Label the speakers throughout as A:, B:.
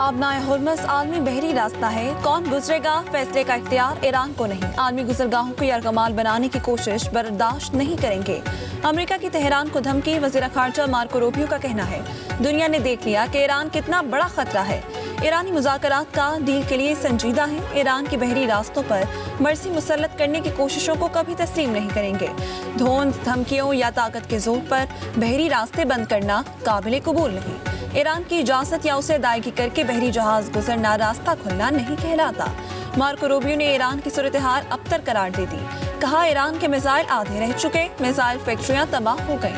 A: आबनाए Hormuz आलमी बहरी रास्ता है, कौन गुजरेगा फैसले का इख्तियार ईरान को नहीं। आलमी गुजरगाहों को यरगमाल बनाने की कोशिश बर्दाश्त नहीं करेंगे। अमेरिका की तेहरान को धमकी, वज़ीर ख़ारजा मार्को रूबियो का कहना है दुनिया ने देख लिया कि ईरान कितना बड़ा खतरा है। ईरानी मुज़ाकरात का डील के लिए संजीदा है। ईरान के बहरी रास्तों पर मर्जी मुसल्लत करने की कोशिशों को कभी तस्लीम नहीं करेंगे। धोंस, धमकियों या ताकत के जोर पर बहरी रास्ते बंद करना काबिल कबूल नहीं। ईरान की इजाज़त या उसे अदायगी करके बहरी जहाज गुजरना रास्ता खुलना नहीं कहलाता। मार्को रूबियो ने ईरान की सूरत हाल अबतर करार दे दी। कहा ईरान के मिसाइल आधे रह चुके, मिसाइल फैक्ट्रियां तबाह हो गईं।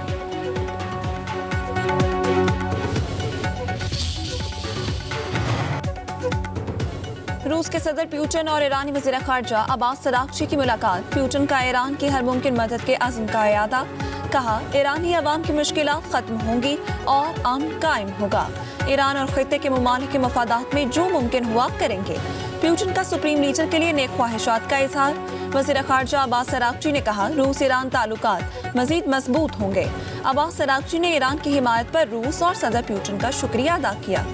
A: रूस के सदर प्यूटन और ईरानी वज़ीर ख़ारजा अब्बास अराग़ची की मुलाकात। प्यूटन का ईरान की हर मुमकिन मदद के अज़्म का इयादा। कहा ईरानी अवाम की मुश्किलात ख़त्म होंगी और अमन कायम होगा। ईरान और खित्ते के ममालिक के मफादात में जो मुमकिन हुआ करेंगे। प्यूटन का सुप्रीम लीडर के लिए नेक ख्वाहिशात का इजहार। वज़ीर ख़ारजा अब्बास अराग़ची ने कहा रूस ईरान ताल्लुकात मज़ीद मजबूत होंगे। अब्बास अराग़ची ने ईरान की हिमायत पर रूस और सदर प्यूटन का शुक्रिया अदा किया।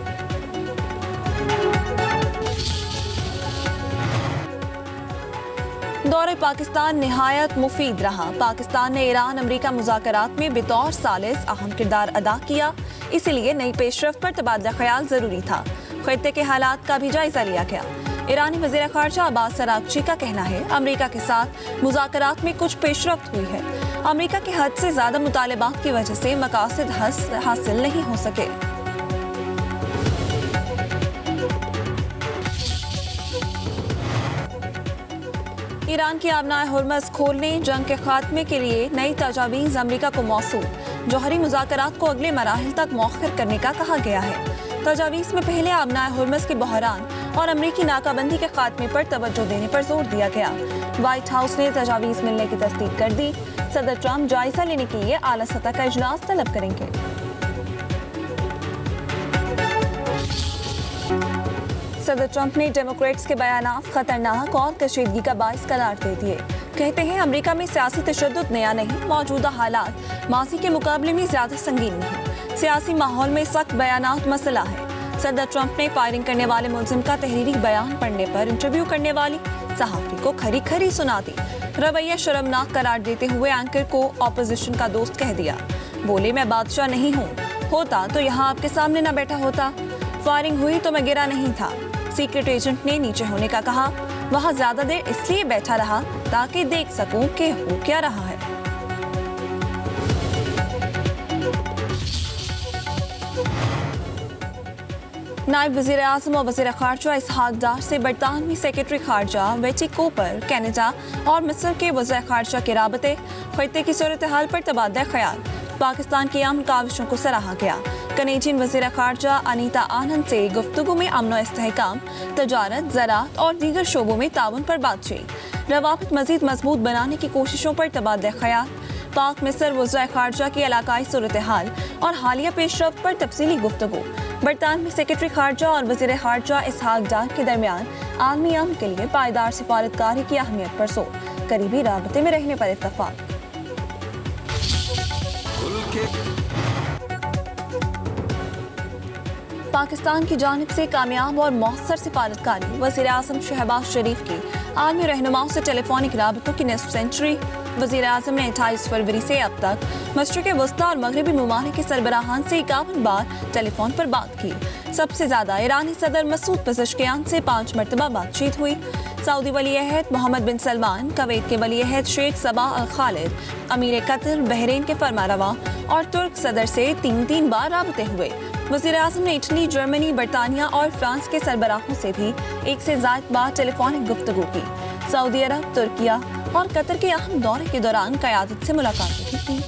A: दौरे पाकिस्तान निहायत मुफीद रहा। पाकिस्तान ने ईरान अमेरिका मुज़ाकरात में बतौर सालिस अहम किरदार अदा किया, इसीलिए नई पेशरफ्त पर तबादला ख्याल जरूरी था। खित्ते के हालात का भी जायजा लिया गया। ईरानी वज़ीर ख़ारजा अब्बास अराग़ची का कहना है अमेरिका के साथ मुज़ाकरात में कुछ पेशरफ्त हुई है। अमेरिका के हद से ज़्यादा मुतालबात की वजह से मकासद हासिल नहीं हो सके। ईरान की आबनाए हुर्मस खोलने, जंग के खात्मे के लिए नई तजावीज़ अमेरिका को मौसूल। जौहरी मुज़ाकरात को अगले मराहिल तक मौखर करने का कहा गया है। तजावीज़ में पहले आबनाए हुर्मस के बहरान और अमरीकी नाकाबंदी के खात्मे पर तवज्जो देने पर जोर दिया गया। व्हाइट हाउस ने तजावीज़ मिलने की तस्दीक कर दी। सदर ट्रंप जायजा लेने के लिए आला सतह का इजलास तलब करेंगे। सदर ट्रंप ने डेमोक्रेट्स के बयानात खतरनाक और कशीदगी का बाइस करार दे दिए। कहते हैं अमेरिका में सियासी तशद्दुद नया नहीं, मौजूदा हालात माजी के मुकाबले में ज्यादा संगीन नहीं। सियासी माहौल में सख्त बयानात मसला है। सदर ट्रंप ने फायरिंग करने वाले मुलजिम का तहरीरी बयान पढ़ने पर इंटरव्यू करने वाली सहाफी को खरी खरी सुना दी। रवैया शर्मनाक करार देते हुए एंकर को ऑपोजिशन का दोस्त कह दिया। बोले मैं बादशाह नहीं हूँ, होता तो यहाँ आपके सामने न बैठा होता। फायरिंग हुई तो मैं गिरा नहीं था। सीक्रेट एजेंट ने नीचे होने का कहा। वहां ज्यादा देर इसलिए बैठा रहा ताकि देख सकूं कि हो क्या रहा है। नायब वज़ीर आज़म और वज़ीर ख़ारजा इसहाक डार से बरतानवी सेक्रेटरी ख़ारजा बेटी कोपर, कनाडा और मिस्र के वज़ीर ख़ारजा के राबते, खित्ते की सूरत हाल पर तबादला ख्याल। पाकिस्तान की अमन काविशों को सराहा गया। कनेडियन वज़ीर ख़ारजा अनीता आनंद से गुफ्तगू में अमन व इस्तेहकाम, तजारत, ज़राअत और दीगर शोबों में ताउन पर बातचीत। रवाबित मज़ीद मजबूत बनाने की कोशिशों पर तबादला ख्याल। पाक मिस्र वज़ीर ख़ारजा की इलाकाई सूरत हाल और हालिया पेशरफ्त पर तफसीली गुफ्तगू। बरतानवी सेक्रेटरी ख़ारजा और वज़ीर ख़ारजा इसहाक डार के दरमियान आलमी अमन के लिए पायदार सिफारतकारी की अहमियत पर जोर, करीबी राबते में रहने पर इत्तफ़ाक़। पाकिस्तान की जानिब से कामयाब और मौसर सिफारतकारी। वज़ीर आज़म शहबाज शरीफ की आलमी रहनुमाओं से टेलीफोनिक राबतों की निस्फ सेंचुरी। वज़ीर आज़म ने 28 फरवरी से अब तक मशरिक़ वस्ता और मगरबी ममालिक के सरबराहान से 51 बार टेलीफोन पर बात की। सबसे ज़्यादा ईरानी सदर मसूद पेज़ेश्कियान से 5 मरतबा बातचीत हुई। सऊदी वली अहद मोहम्मद बिन सलमान, कुवैत के वली अहद शेख सबा अल खालिद, अमीर कतर, बहरीन के फरमारवा और तुर्क सदर से 3 बार राबते हुए। वज़ीर आज़म ने इटली, जर्मनी, बरतानिया और फ्रांस के सरबराहों से भी 1 से ज़ायद बार टेलीफोनिक गुफ्तगू की। सऊदी अरब, तुर्किया और कतर के अहम दौरे के दौरान क़यादत से मुलाकातें भी की।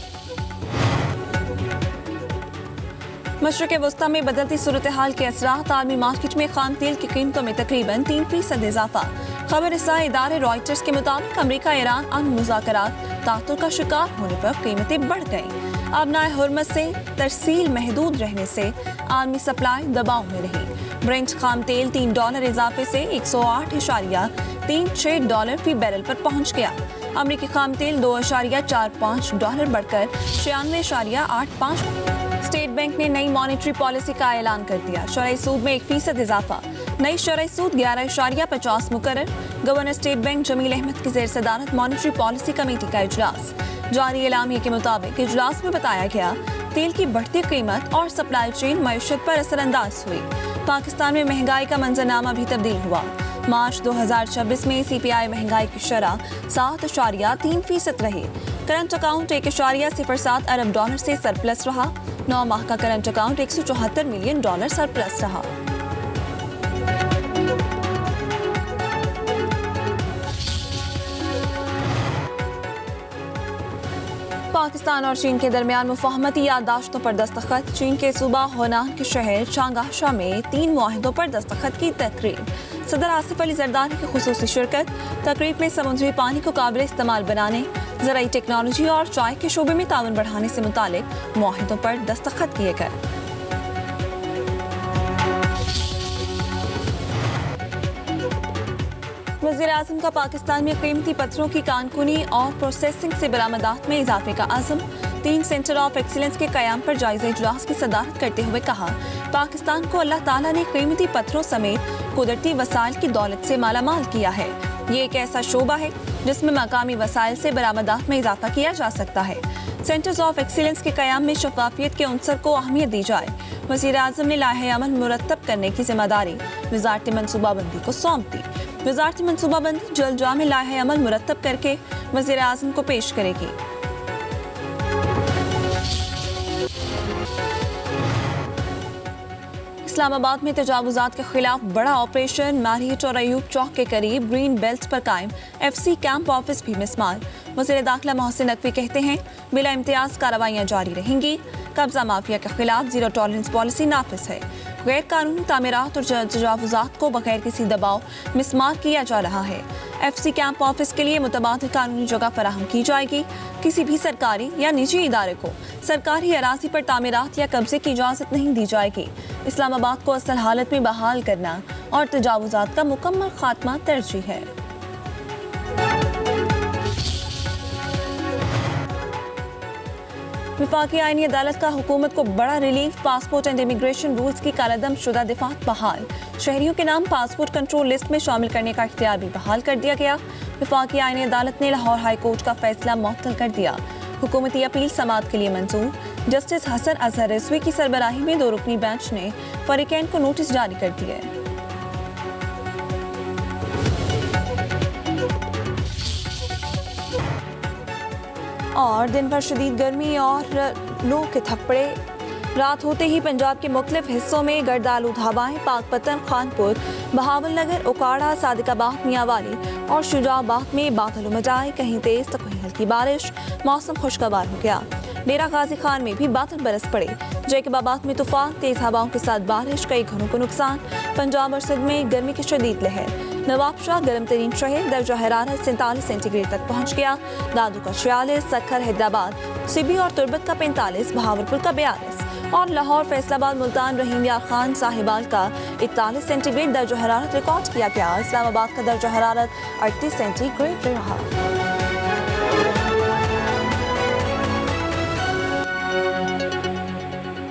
A: मशरिक़ वस्ता में बदलती सूरत हाल के असरात। आलमी मार्केट में खाम तेल की कीमतों में तकरीबन 3% इजाफा। खबर रसाई इदारे रॉयटर्स के मुताबिक अमेरिका ईरान अमन मुज़ाकरात तातुल का शिकार होने पर कीमतें बढ़ गईं। आबनाए हुर्मस से तरसील महदूद रहने से आलमी सप्लाई दबाव में रही। ब्रेंट खाम तेल $3 इजाफे से $108.36 फी बैरल पर पहुंच गया। अमेरिकी खाम तेल $2.45 बढ़कर $96.85। स्टेट बैंक ने नई मॉनेटरी पॉलिसी का ऐलान कर दिया। शरई सूद में 1% इजाफा, नई शरई सूद 11.50 मुकर्रर। Governor state bank Jameel Ahmad की जेर सदारत मॉनेटरी पॉलिसी कमेटी का इजलास। जारी एलामिया के मुताबिक इजलास में बताया गया तेल की बढ़ती कीमत और सप्लाई चेन मईशत पर असरअंदाज हुई। पाकिस्तान में महंगाई का मंजरनामा भी तब्दील हुआ। मार्च 2026 में CPI महंगाई की शरह 7.3% रही। करंट अकाउंट 1.07 अरब डॉलर से सरप्लस रहा। 9 माह का करंट अकाउंट $174 मिलियन सरप्लस रहा। पाकिस्तान और चीन के दरमियान मुफाहमती याददाश्तों पर दस्तखत। चीन के सूबा होनान के शहर चांगाशा में 3 मुआहिदों पर दस्तखत की तकरीब। सदर आसिफ अली जरदारी की खुसूसी शिरकत। तकरीब में समुद्री पानी को काबिल इस्तेमाल बनाने, ज़राई टेक्नोलॉजी और चाय के शोबे में ताउन बढ़ाने से मुतालिक मुआहिदों पर दस्तखत किए गए। वज़ीर-ए-आज़म का पाकिस्तान में कीमती पत्थरों की कानकुनी और प्रोसेसिंग से बरामदात में इजाफे का अज़म। 3 सेंटर ऑफ एक्सीलेंस के क़याम पर जायज़ा इजलास की सदारत करते हुए कहा, पाकिस्तान को अल्लाह ताला ने कीमती पत्थरों समेत कुदरती वसाइल की दौलत से मालामाल किया है। ये एक ऐसा शोबा है जिसमें मकामी वसाइल से बरामदात में इजाफा किया जा सकता है। सेंटर्स ऑफ एक्सीलेंस के क़याम में शफाफियत के उनसर को अहमियत दी जाए। वज़ीर-ए-आज़म ने लाहे अमल मुरतब करने की जिम्मेदारी वज़ारत मनसूबाबंदी को सौंप दी। वज़ारत मनसूबाबंदी जल्द जामे लाहे अमल मुरतब करके वज़ीर-ए-आज़म को पेश करेगी। इस्लामाबाद में तजावुज़ात के खिलाफ बड़ा ऑपरेशन। मारहीट और अयूब चौक के करीब ग्रीन बेल्ट पर कायम FC कैंप ऑफिस भी मिसमार। वज़ीर दाखिला मोहसिन नकवी कहते हैं, बिला इम्तियाज कार्रवाइयाँ जारी रहेंगी। कब्जा माफिया के खिलाफ जीरो टॉलरेंस पॉलिसी नाफिज है। गैर कानूनी तामीरात और तजावुज़ात को बगैर किसी दबाव मिसमार किया जा रहा है। FC कैंप ऑफिस के लिए मुतबादिल कानूनी जगह फराहम की जाएगी। किसी भी सरकारी या निजी इदारे को सरकारी अराज़ी पर तामीरात या कब्जे की इजाज़त नहीं दी जाएगी। इस्लामाबाद को असल हालत में बहाल करना और तजावुज़ात का मुकम्मल खात्मा तरजीह है। वफाकी आईनी अदालत का हुकूमत को बड़ा relief. Passport and immigration rules की कालादम शुदा दिफात बहाल। शहरियों के नाम पासपोर्ट कंट्रोल लिस्ट में शामिल करने का इख्तियार भी बहाल कर दिया गया। वफाकी आईनी अदालत ने लाहौर हाई कोर्ट का फैसला मुअत्तल कर दिया। हुकूमती अपील समाअत के लिए मंजूर। जस्टिस हसन अजहर रिजवी की सरबराही में 2 रुकनी बेंच ने फरीकैन को नोटिस जारी कर दिए। और दिन भर शदीद गर्मी और लू के थप्पड़े। रात होते ही पंजाब के मुख्तलिफ हिस्सों में गर्द आलूद हवाएं। पाकपतन, खानपुर, बहावल नगर, उकाड़ा, सादिकाबाद, मियांवाली और शुजाबाद में बादल उमड़ आए। कहीं तेज तो कहीं हल्की बारिश। मौसम खुशगवार हो गया। डेरा गाजी खान में भी बादल बरस पड़े। जैकबाबाद में तूफान, तेज हवाओं के साथ बारिश, कई घरों को नुकसान। पंजाब और सिंध में गर्मी की शदीद लहर। नवाबशाह गर्म तरीन शहर, दर्जा हरारत 47 सेंटीग्रेड तक पहुंच गया। दादू का 46, सक्खर, हैदराबाद, सिबी और तुर्बत का 45, बहावलपुर का 42 और लाहौर, फैसलाबाद, मुल्तान, रहीम यार खान, साहिबाल का 41 सेंटीग्रेड दर्जा हरारत रिकॉर्ड किया गया। इस्लामाबाद का दर्जा हरारत 38 सेंटीग्रेड रहा।